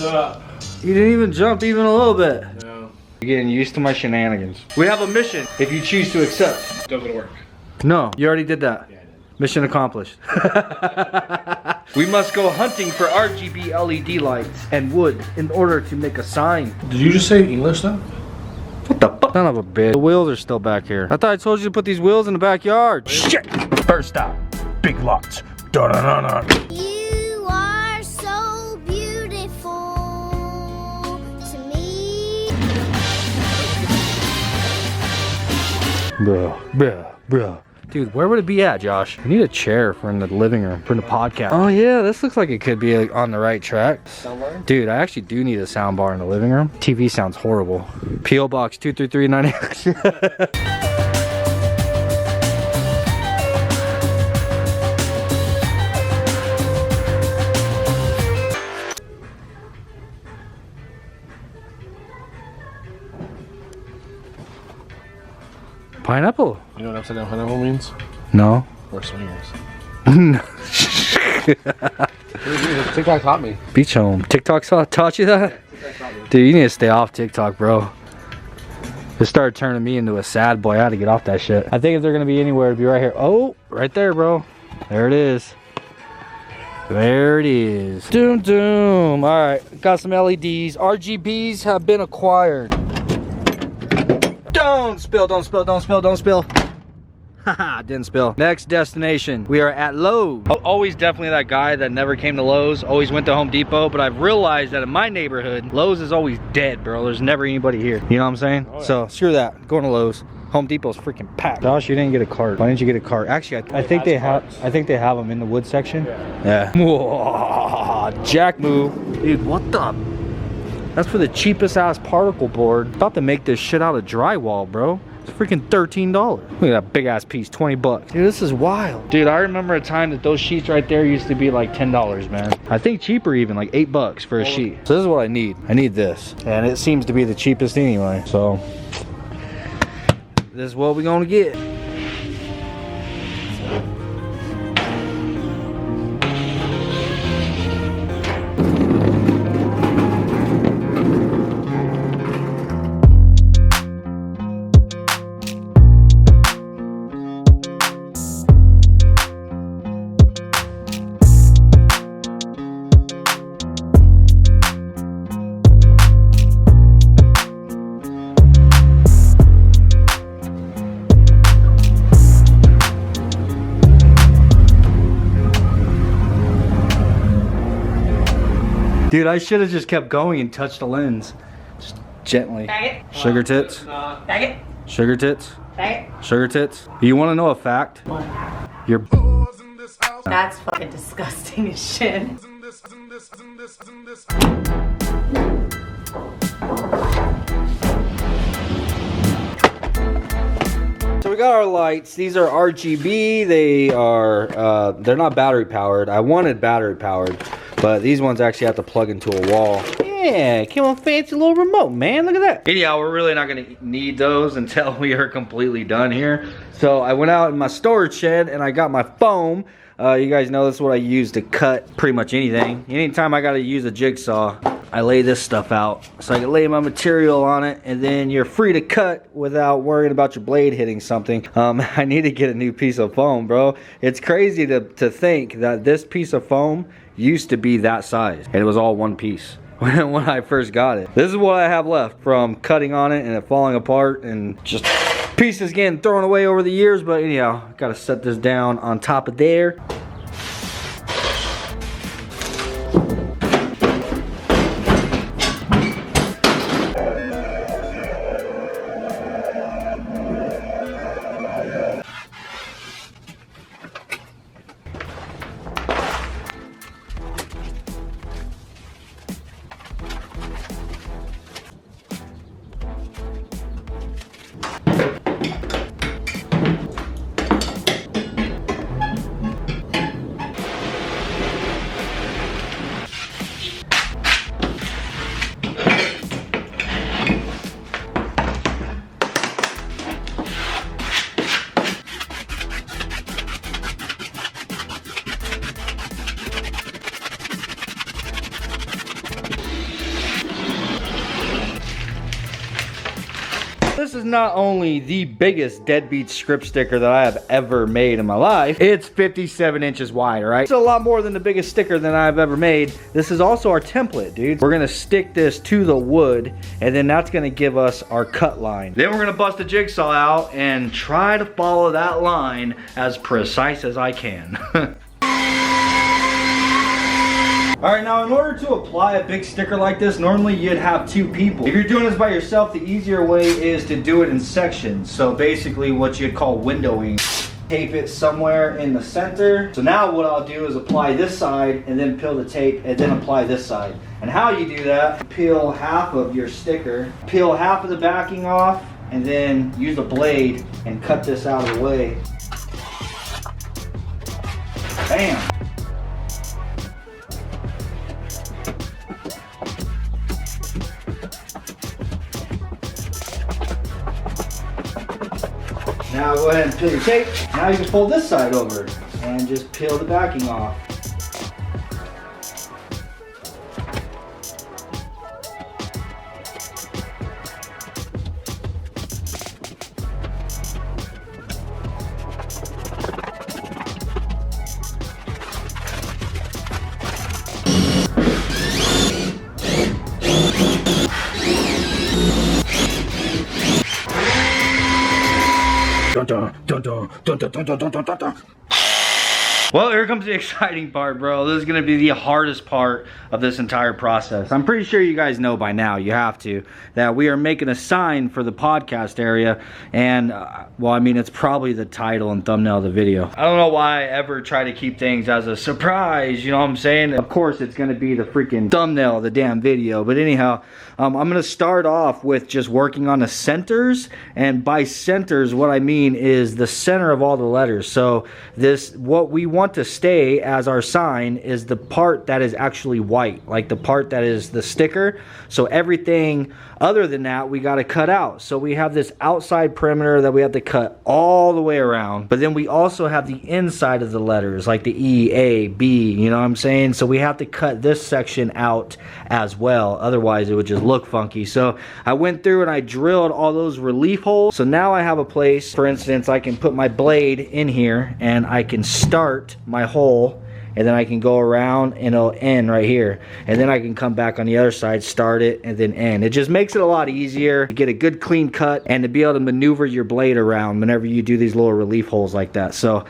You didn't even jump even a little bit. No. You're getting used to my shenanigans. We have a mission if you choose to accept. Don't go to work. No, you already did that. Yeah, I did. Mission accomplished. We must go hunting for RGB LED lights and wood in order to make a sign. Did you just say English though? What the fuck? Son of a bitch. The wheels are still back here. I thought I told you to put these wheels in the backyard. Shit! First stop, big lots. Da-da-da-da. You are so beautiful to me. Bro. Dude, where would it be at, Josh? We need a chair for in the living room, for the podcast. Oh yeah, this looks like it could be on the right track. Soundbar? Dude, I actually do need a sound bar in the living room. TV sounds horrible. P.O. Box 23398. Pineapple? You know what upside down pineapple means? No. Or swingers. No. TikTok taught me. Beach home. TikTok taught you that? Dude, you need to stay off TikTok, bro. It started turning me into a sad boy. I had to get off that shit. I think if they're gonna be anywhere, it'd be right here. Oh, right there, bro. There it is. There it is. Doom doom. All right, got some LEDs. RGBs have been acquired. Don't spill, don't spill, don't spill, don't spill. Haha, didn't spill. Next destination, we are at Lowe's. Always definitely that guy that never came to Lowe's, always went to Home Depot, but I've realized that in my neighborhood, Lowe's is always dead, bro. There's never anybody here. You know what I'm saying? Oh, yeah. So screw that, going to Lowe's. Home Depot's freaking packed. Josh, you didn't get a cart. Why didn't you get a cart? Actually, I think they have them in the wood section. Yeah. Whoa, Jack move. Dude, what the? That's for the cheapest ass particle board. About to make this shit out of drywall, bro. It's freaking $13. Look at that big ass piece, 20 bucks. Dude, this is wild. Dude, I remember a time that those sheets right there used to be like $10, man. I think cheaper even, like $8 for a sheet. So this is what I need. I need this. And it seems to be the cheapest anyway. So this is what we're gonna get. Dude, I should have just kept going and touched the lens. Just gently. Bag it. Sugar tits. Bag it. Sugar tits. Bag it. Sugar tits. You want to know a fact? What? Your That's fucking disgusting as shit. So we got our lights. These are RGB. They are they're not battery powered. I wanted battery powered, but these ones actually have to plug into a wall. Yeah, came with a fancy little remote, man. Look at that. Anyhow, we're really not gonna need those until we are completely done here. So I went out in my storage shed and I got my foam. You guys know this is what I use to cut pretty much anything. Anytime I gotta use a jigsaw, I lay this stuff out so I can lay my material on it, and then you're free to cut without worrying about your blade hitting something. I need to get a new piece of foam, bro. It's crazy to think that this piece of foam used to be that size, and it was all one piece when I first got it. This is what I have left from cutting on it and it falling apart and just pieces getting thrown away over the years. But anyhow, gotta set this down on top of there. this is not only the biggest Deadbeat script sticker that I have ever made in my life, it's 57 inches wide, right? It's a lot more than the biggest sticker that I've ever made. This is also our template, dude. We're gonna stick this to the wood, and then that's gonna give us our cut line. Then we're gonna bust a jigsaw out and try to follow that line as precise as I can. Alright, now in order to apply a big sticker like this, normally you'd have 2 people. If you're doing this by yourself, the easier way is to do it in sections. So basically what you'd call windowing. Tape it somewhere in the center. So now what I'll do is apply this side and then peel the tape and then apply this side. And how you do that, peel half of your sticker, peel half of the backing off, and then use a blade and cut this out of the way. Bam! Now go ahead and peel your tape. Now you can fold this side over and just peel the backing off. Dun dun dun dun dun dun dun dun dun dun dun. Well, here comes the exciting part, bro. This is gonna be the hardest part of this entire process. I'm pretty sure you guys know by now, you have to, that we are making a sign for the podcast area. And, well, I mean, it's probably the title and thumbnail of the video. I don't know why I ever try to keep things as a surprise, you know what I'm saying? Of course, it's gonna be the freaking thumbnail of the damn video. But anyhow, I'm gonna start off with just working on the centers. And by centers, what I mean is the center of all the letters. So this, what we want to stay as our sign is the part that is actually white, like the part that is the sticker. So everything other than that we got to cut out. So we have this outside perimeter that we have to cut all the way around, but then we also have the inside of the letters, like the E, A, B, you know what I'm saying? So we have to cut this section out as well, otherwise it would just look funky. So I went through and I drilled all those relief holes. So now I have a place, for instance, I can put my blade in here and I can start my hole, and then I can go around and it'll end right here, and then I can come back on the other side, start it, and then end. It just makes it a lot easier to get a good clean cut and to be able to maneuver your blade around whenever you do these little relief holes like that. So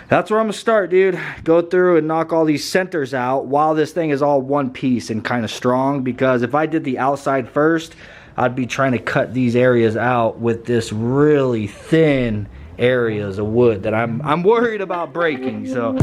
that's where I'm gonna start, dude. Go through and knock all these centers out while this thing is all one piece and kind of strong, because if I did the outside first, I'd be trying to cut these areas out with this really thin areas of wood that I'm worried about breaking. So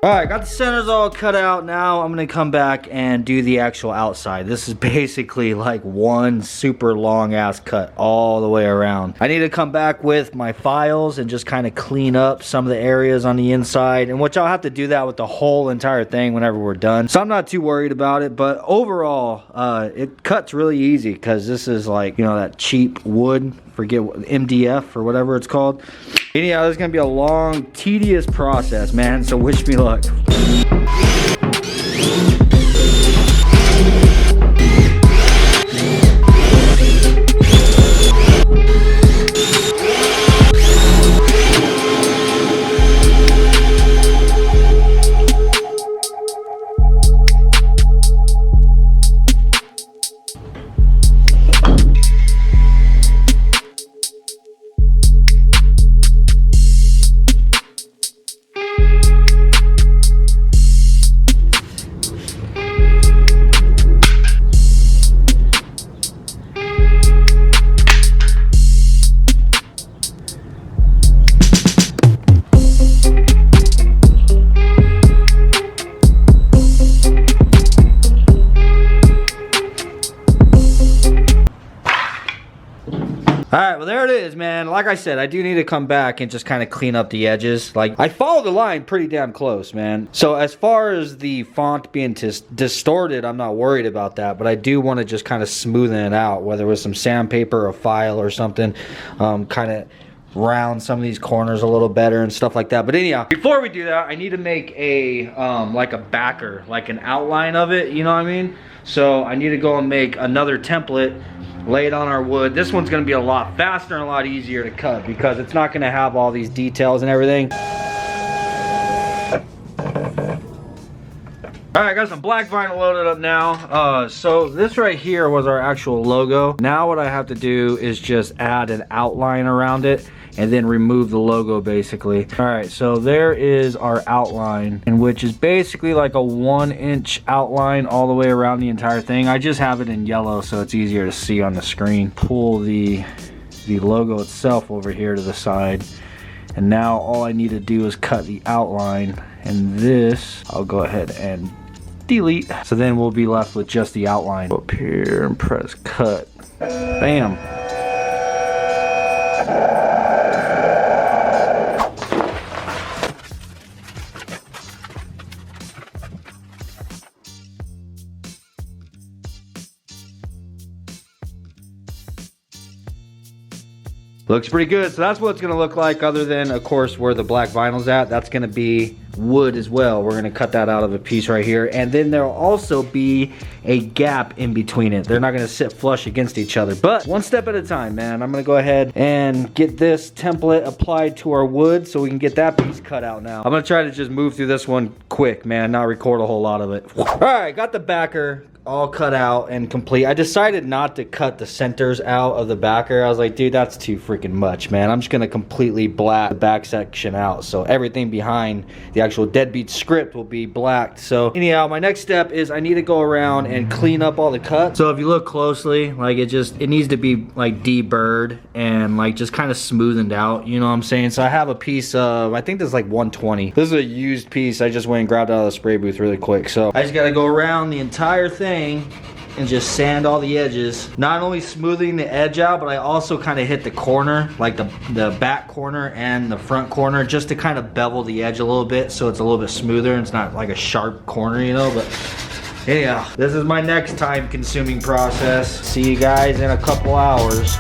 Alright, got the centers all cut out. Now I'm going to come back and do the actual outside. This is basically like one super long ass cut all the way around. I need to come back with my files and just kind of clean up some of the areas on the inside, and which I'll have to do that with the whole entire thing whenever we're done. So I'm not too worried about it, but overall it cuts really easy because this is like, you know, that cheap wood, forget what, MDF or whatever it's called. Anyhow, this is gonna be a long, tedious process, man, so wish me luck. Alright, well there it is, man. Like I said, I do need to come back and just kind of clean up the edges. Like, I followed the line pretty damn close, man. So as far as the font being distorted, I'm not worried about that. But I do want to just kind of smoothen it out, whether it was some sandpaper or file or something. Kind of round some of these corners a little better and stuff like that. But anyhow, before we do that, I need to make a like a backer, like an outline of it, you know what I mean? So I need to go and make another template, lay it on our wood. This one's going to be a lot faster and a lot easier to cut because it's not going to have all these details and everything. Alright, I got some black vinyl loaded up now. So this right here was our actual logo. Now what I have to do is just add an outline around it and then remove the logo basically. Alright, so there is our outline, in which is basically like a 1-inch outline all the way around the entire thing. I just have it in yellow so it's easier to see on the screen. Pull the logo itself over here to the side. And now all I need to do is cut the outline, and this I'll go ahead and delete. So then we'll be left with just the outline. Go up here and press cut. Bam. Looks pretty good. So that's what it's gonna look like, other than of course where the black vinyl's at. That's gonna be wood as well. We're gonna cut that out of a piece right here, and then there'll also be a gap in between it. They're not gonna sit flush against each other, but one step at a time, man. I'm gonna go ahead and get this template applied to our wood so we can get that piece cut out now. I'm gonna try to just move through this one quick, man, not record a whole lot of it. All right, got the backer all cut out and complete. I decided not to cut the centers out of the backer. I was like, dude, that's too freaking much, man. I'm just gonna completely black the back section out, so everything behind the actual Deadbeat script will be blacked. So anyhow, my next step is I need to go around and clean up all the cuts. So if you look closely, like it needs to be like deburred and like just kind of smoothened out, you know what I'm saying? So I have a piece of, I think this is like 120. This is a used piece. I just went and grabbed out of the spray booth really quick. So I just gotta go around the entire thing and just sand all the edges, not only smoothing the edge out, but I also kind of hit the corner, like the back corner and the front corner, just to kind of bevel the edge a little bit so it's a little bit smoother and it's not like a sharp corner, you know. But anyhow, this is my next time consuming process. See you guys in a couple hours.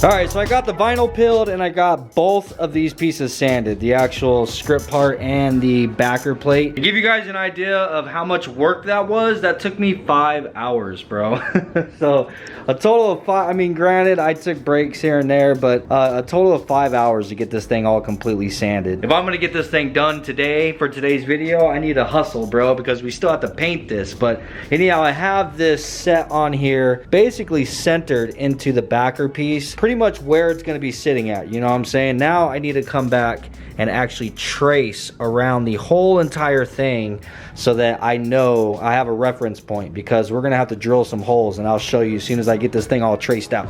Alright, so I got the vinyl peeled and I got both of these pieces sanded, the actual script part and the backer plate. To give you guys an idea of how much work that was, that took me 5 hours, bro. So a total of 5, I mean, granted, I took breaks here and there, but a total of 5 hours to get this thing all completely sanded. If I'm gonna get this thing done today for today's video, I need to hustle, bro, because we still have to paint this. But anyhow, I have this set on here, basically centered into the backer piece, pretty much where it's going to be sitting at, you know what I'm saying? Now I need to come back and actually trace around the whole entire thing so that I know I have a reference point, because we're going to have to drill some holes, and I'll show you as soon as I get this thing all traced out.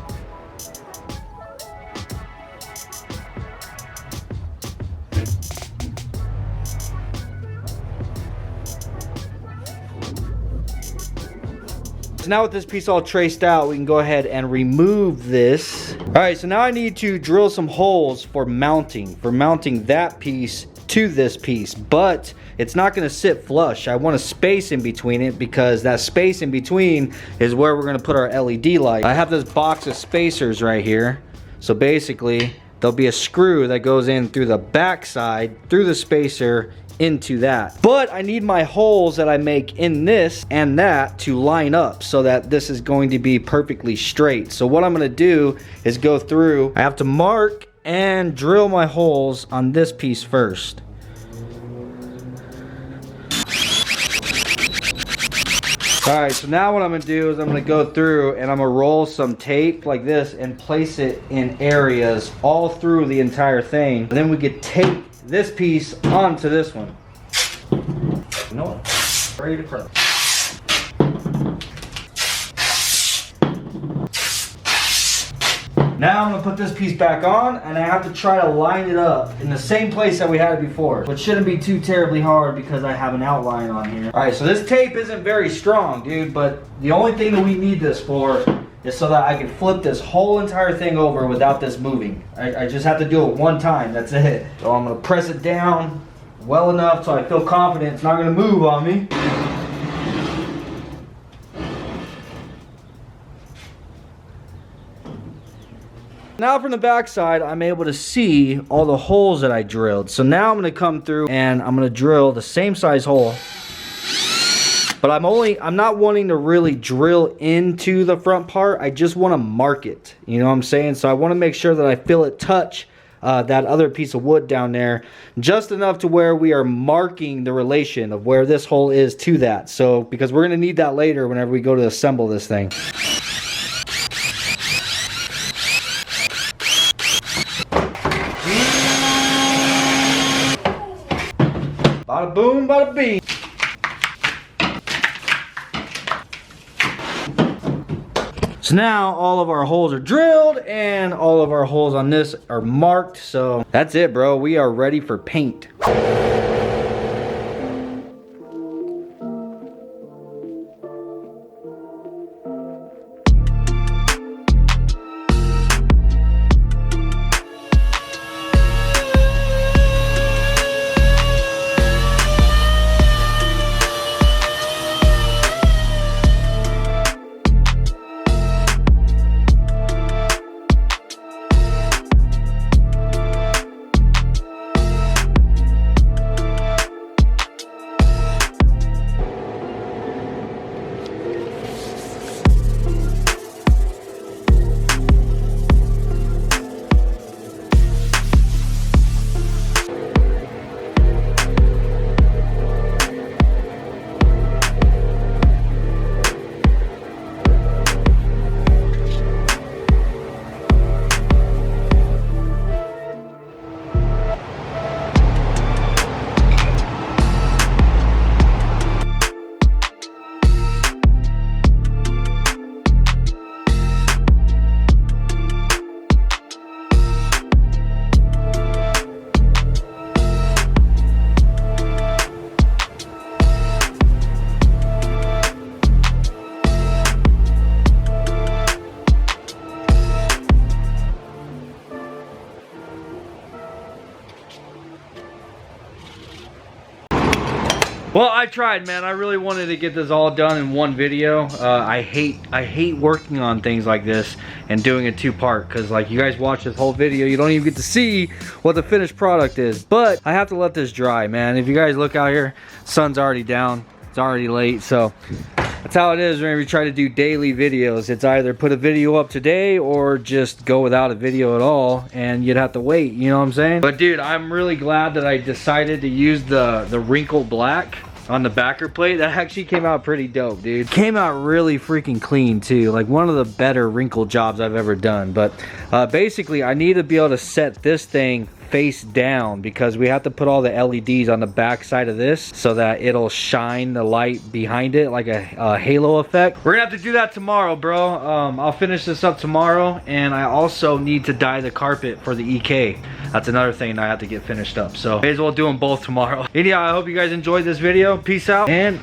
So now with this piece all traced out, we can go ahead and remove this. All right, so now I need to drill some holes for mounting that piece to this piece, but it's not gonna sit flush. I want a space in between it, because that space in between is where we're gonna put our LED light. I have this box of spacers right here. So basically, there'll be a screw that goes in through the back side, through the spacer, into that. But I need my holes that I make in this and that to line up so that this is going to be perfectly straight. So what I'm going to do is go through, I have to mark and drill my holes on this piece first. Alright, so now what I'm going to do is I'm going to go through and I'm going to roll some tape like this and place it in areas all through the entire thing. And then we could tape this piece onto this one. You know what? Ready to prep. Now I'm gonna put this piece back on, and I have to try to line it up in the same place that we had it before, which shouldn't be too terribly hard because I have an outline on here. All right, so this tape isn't very strong, dude, but the only thing that we need this for is so that I can flip this whole entire thing over without this moving. I just have to do it one time, that's it. So I'm gonna press it down well enough so I feel confident it's not gonna move on me. Now from the back side, I'm able to see all the holes that I drilled. So now I'm gonna come through and I'm gonna drill the same size hole. But I'm not wanting to really drill into the front part. I just wanna mark it, you know what I'm saying? So I wanna make sure that I feel it touch that other piece of wood down there, just enough to where we are marking the relation of where this hole is to that. So, because we're gonna need that later whenever we go to assemble this thing. Bada boom, bada bing. So now all of our holes are drilled and all of our holes on this are marked. So that's it, bro. We are ready for paint. Well, I tried, man. I really wanted to get this all done in one video. I hate working on things like this and doing a two-part, because like you guys watch this whole video, you don't even get to see what the finished product is. But I have to let this dry, man. If you guys look out here, sun's already down. It's already late, so that's how it is whenever you try to do daily videos. It's either put a video up today or just go without a video at all, and you'd have to wait, you know what I'm saying? But dude, I'm really glad that I decided to use the wrinkle black on the backer plate. That actually came out pretty dope, dude. Came out really freaking clean too. Like one of the better wrinkle jobs I've ever done. But basically I need to be able to set this thing face down, because we have to put all the LEDs on the back side of this so that it'll shine the light behind it like a halo effect. We're gonna have to do that tomorrow, bro. I'll finish this up tomorrow, and I also need to dye the carpet for the EK. That's another thing that I have to get finished up, so may as well do them both tomorrow. Anyhow, I hope you guys enjoyed this video. Peace out, and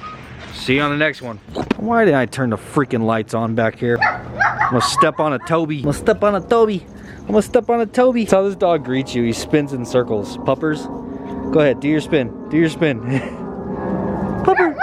see you on the next one. Why did I turn the freaking lights on back here? I'm gonna step on a Toby. I'm gonna step on a Toby. I'm gonna step on a Toby. That's how this dog greets you. He spins in circles. Puppers, go ahead, do your spin. Do your spin. Pupper.